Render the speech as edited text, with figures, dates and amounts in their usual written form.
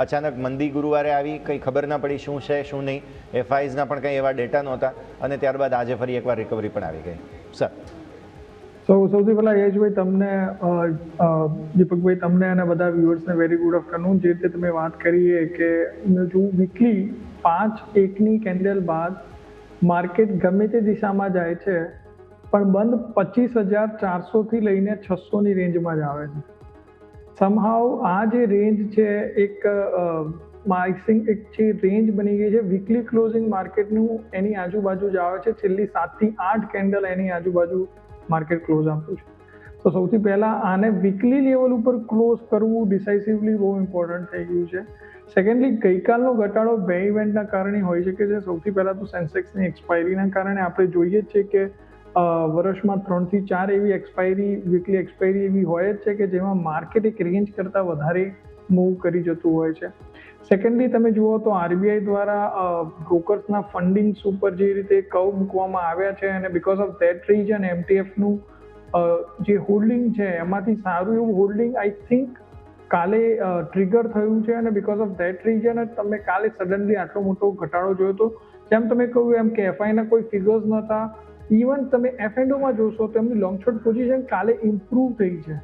અચાનક મંદી ગુરુવારે આવી, કંઈ ખબર ના પડી શું છે શું નહીં, એફઆઈઝના પણ કંઈ એવા ડેટા નહોતા અને ત્યારબાદ આજે ફરી એકવાર રિકવરી પણ આવી ગઈ. સર સૌથી પહેલા યશભાઈ તમને, દીપકભાઈ તમને અને બધા વ્યુઅર્સને વેરી ગુડ આફ્ટરનૂન. જે રીતે તમે વાત કરીએ કે જો વીકલી 5-1ની કેન્ડલ બાદ માર્કેટ ગમે તે દિશામાં જાય છે પણ બંધ 25,400થી લઈને 600ની રેન્જમાં જ આવે છે. સમહાવ આ જે રેન્જ છે એક એક જે રેન્જ બની ગઈ છે વીકલી ક્લોઝિંગ માર્કેટનું, એની આજુબાજુ જ આવે છે. છેલ્લી 7 થી 8 કેન્ડલ એની આજુબાજુ માર્કેટ ક્લોઝ આપતું છે. તો સૌથી પહેલાં આને વીકલી લેવલ ઉપર ક્લોઝ કરવું ડિસાઇસિવલી બહુ ઇમ્પોર્ટન્ટ થઈ ગયું છે. સેકન્ડલી, ગઈકાલનો ઘટાડો બે ઇવેન્ટના કારણે હોઈ શકે છે. સૌથી પહેલાં તો સેન્સેક્સની એક્સપાયરીના કારણે આપણે જોઈએ જ છે કે વર્ષમાં 3 થી 4 એવી એક્સપાયરી, વીકલી એક્સપાયરી એવી હોય જ છે કે જેમાં માર્કેટ એક રેન્જ કરતાં વધારે મૂવ કરી જતું હોય છે. સેકન્ડલી, તમે જુઓ તો આરબીઆઈ દ્વારા બ્રોકર્સના ફંડિંગ્સ ઉપર જે રીતે કર્વ મૂકવામાં આવ્યા છે અને બિકોઝ ઓફ ધેટ રીઝન એમટીએફનું જે હોલ્ડિંગ છે એમાંથી સારું એવું હોલ્ડિંગ આઈ થિંક કાલે ટ્રિગર થયું છે અને બિકોઝ ઓફ ધેટ રીઝન તમે કાલે સડનલી આટલો મોટો ઘટાડો જોયો હતો. જેમ તમે કહ્યું એમ કે એફઆઈના કોઈ ફિગર્સ નહોતા. ઇવન તમે એફ એન્ડ ઓમાં જોશો તો એમની લોંગ શોર્ટ પોઝિશન કાલે ઇમ્પ્રૂવ થઈ છે.